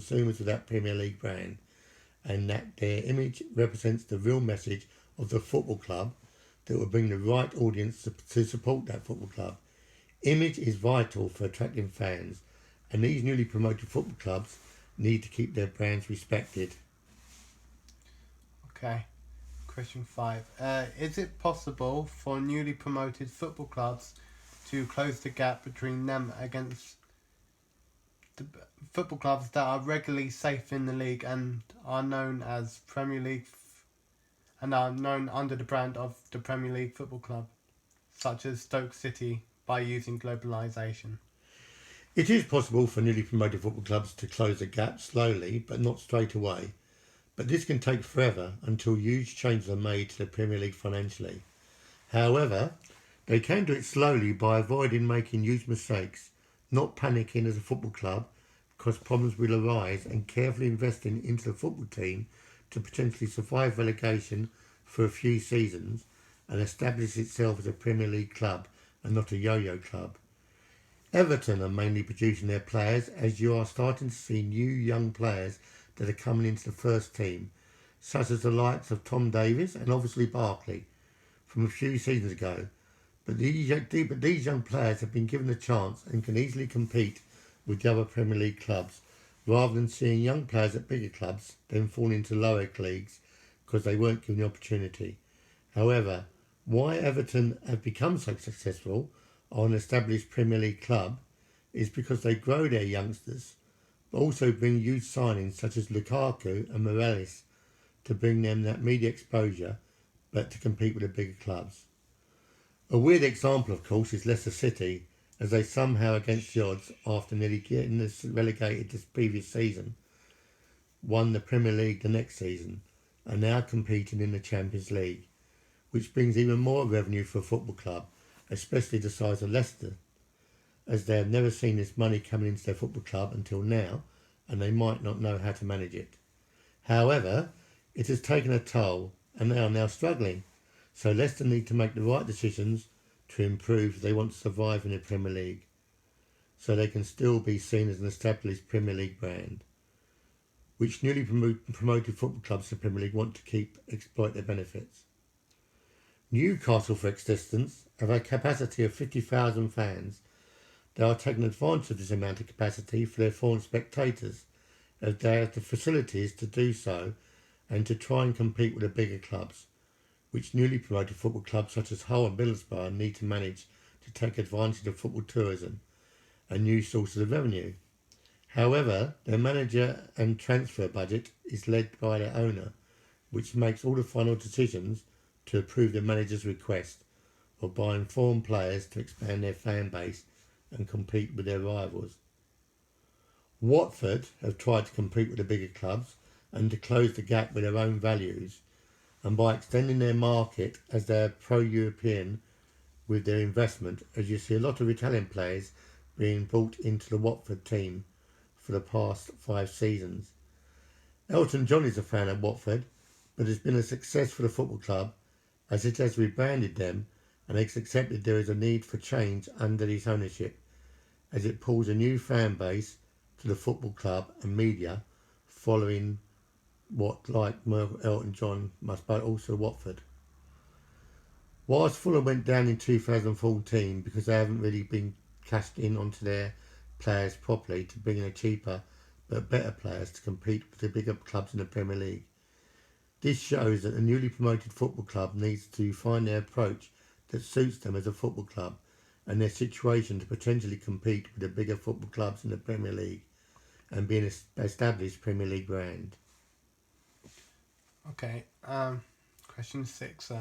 consumers of that Premier League brand, and that their image represents the real message of the football club that will bring the right audience to support that football club. Image is vital for attracting fans, and these newly promoted football clubs need to keep their brands respected. Okay. Question 5. Is it possible for newly promoted football clubs to close the gap between them against the football clubs that are regularly safe in the league and are known as Premier League and are known under the brand of the Premier League Football Club, such as Stoke City, by using globalisation? It is possible for newly promoted football clubs to close the gap slowly, but not straight away. But this can take forever until huge changes are made to the Premier League financially. However, they can do it slowly by avoiding making huge mistakes, not panicking as a football club because problems will arise, and carefully investing into the football team to potentially survive relegation for a few seasons and establish itself as a Premier League club and not a yo-yo club. Everton are mainly producing their players, as you are starting to see new young players that are coming into the first team, such as the likes of Tom Davies and obviously Barkley from a few seasons ago. But these young players have been given a chance and can easily compete with the other Premier League clubs, rather than seeing young players at bigger clubs then fall into lower leagues because they weren't given the opportunity. However, why Everton have become so successful are an established Premier League club is because they grow their youngsters, but also bring youth signings such as Lukaku and Morales to bring them that media exposure, but to compete with the bigger clubs. A weird example, of course, is Leicester City, as they somehow, against the odds, after nearly getting this relegated this previous season, won the Premier League the next season, and now competing in the Champions League, which brings even more revenue for a football club, especially the size of Leicester, as they have never seen this money coming into their football club until now, and they might not know how to manage it. However, it has taken a toll, and they are now struggling, so Leicester need to make the right decisions to improve if they want to survive in the Premier League, so they can still be seen as an established Premier League brand, which newly promoted football clubs in the Premier League want to exploit their benefits. Newcastle, for instance, have a capacity of 50,000 fans. They are taking advantage of this amount of capacity for their foreign spectators, as they have the facilities to do so and to try and compete with the bigger clubs, which newly promoted football clubs such as Hull and Middlesbrough need to manage to take advantage of football tourism and new sources of revenue. However, their manager and transfer budget is led by their owner, which makes all the final decisions to approve the manager's request of buying foreign players to expand their fan base and compete with their rivals. Watford have tried to compete with the bigger clubs and to close the gap with their own values, and by extending their market as they are pro-European with their investment, as you see a lot of Italian players being brought into the Watford team for the past 5 seasons. Elton John is a fan of Watford, but has been a success for the football club as it has rebranded them and has accepted there is a need for change under its ownership, as it pulls a new fan base to the football club and media following what like Elton John must, but also Watford. Whilst Fulham went down in 2014 because they haven't really been cashed in onto their players properly to bring in a cheaper but better players to compete with the bigger clubs in the Premier League. This shows that a newly promoted football club needs to find their approach that suits them as a football club and their situation to potentially compete with the bigger football clubs in the Premier League and be an established Premier League brand. Okay, question 6.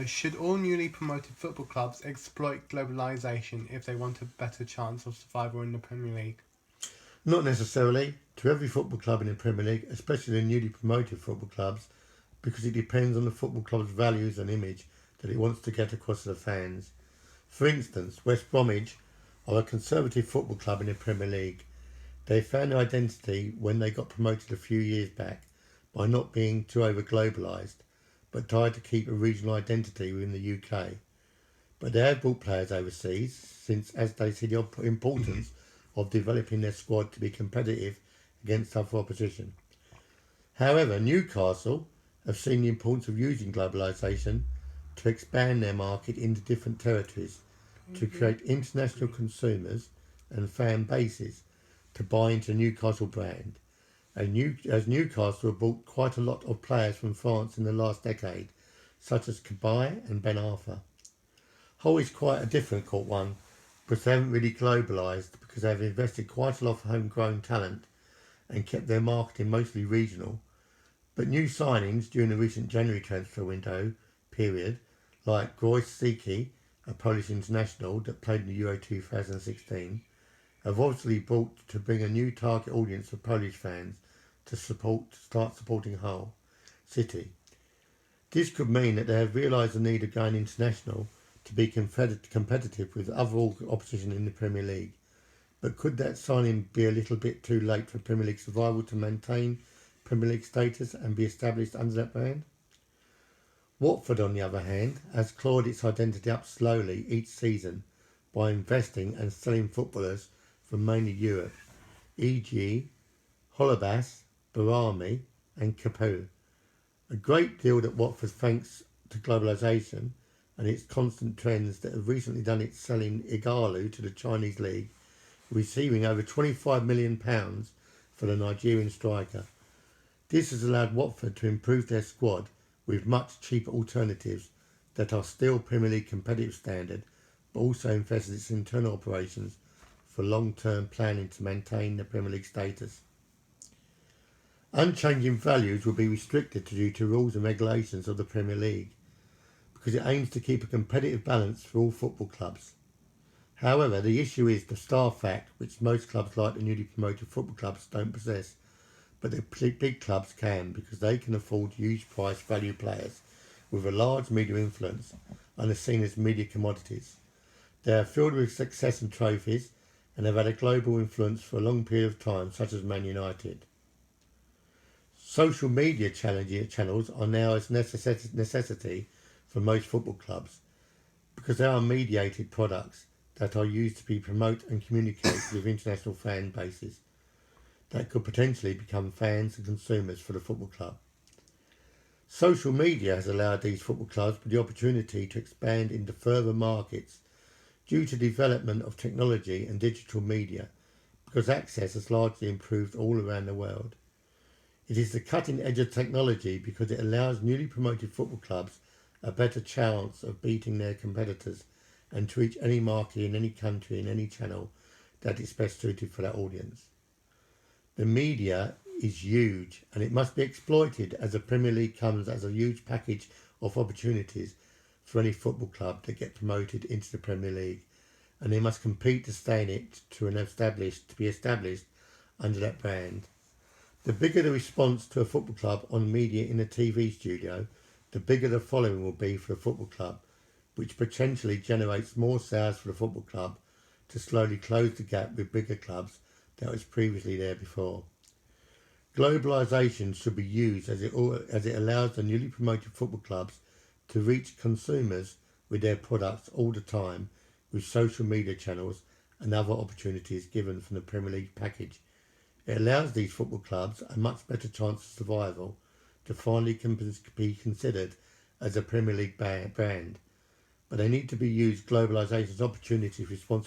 Should all newly promoted football clubs exploit globalisation if they want a better chance of survival in the Premier League? Not necessarily. To every football club in the Premier League, especially the newly promoted football clubs, because it depends on the football club's values and image that it wants to get across to the fans. For instance, West Bromwich are a conservative football club in the Premier League. They found their identity when they got promoted a few years back by not being too over-globalised, but tried to keep a regional identity within the UK. But they have brought players overseas, since as they see the importance of developing their squad to be competitive against other opposition. However, Newcastle have seen the importance of using globalisation to expand their market into different territories to create international consumers and fan bases to buy into the Newcastle brand. As Newcastle have bought quite a lot of players from France in the last decade, such as Cabaye and Ben Arfa. Hull is quite a different one, because they haven't really globalised because they have invested quite a lot of homegrown talent and kept their marketing mostly regional. But new signings during the recent January transfer window period, like Grosicki, a Polish international that played in the Euro 2016, have obviously brought to bring a new target audience of Polish fans to start supporting Hull City. This could mean that they have realised the need of going international to be competitive with other opposition in the Premier League. But could that signing be a little bit too late for Premier League survival to maintain Premier League status and be established under that brand? Watford, on the other hand, has clawed its identity up slowly each season by investing and selling footballers from mainly Europe, e.g. Holebas, Barami and Capu. A great deal that Watford thanks to globalisation and its constant trends that have recently done it selling Igalo to the Chinese League, receiving over £25 million for the Nigerian striker. This has allowed Watford to improve their squad with much cheaper alternatives that are still Premier League competitive standard, but also invested its internal operations for long-term planning to maintain the Premier League status. Unchanging values will be restricted due to rules and regulations of the Premier League because it aims to keep a competitive balance for all football clubs. However, the issue is the star fact, which most clubs like the newly promoted football clubs don't possess, but the big clubs can because they can afford huge price value players with a large media influence and are seen as media commodities. They are filled with success and trophies and have had a global influence for a long period of time, such as Man United. Social media channels are now a necessity for most football clubs because they are mediated products that are used to promote and communicate with international fan bases that could potentially become fans and consumers for the football club. Social media has allowed these football clubs the opportunity to expand into further markets due to the development of technology and digital media because access has largely improved all around the world. It is the cutting edge of technology because it allows newly promoted football clubs a better chance of beating their competitors and to reach any market in any country in any channel that is best suited for that audience. The media is huge and it must be exploited as the Premier League comes as a huge package of opportunities for any football club to get promoted into the Premier League, and they must compete to stay in it to be established under that brand. The bigger the response to a football club on media in a TV studio, the bigger the following will be for the football club, which potentially generates more sales for the football club to slowly close the gap with bigger clubs that was previously there before. Globalisation should be used as it allows the newly promoted football clubs to reach consumers with their products all the time with social media channels and other opportunities given from the Premier League package. It allows these football clubs a much better chance of survival to finally be considered as a Premier League brand. But they need to be used globalisation's opportunities responsibly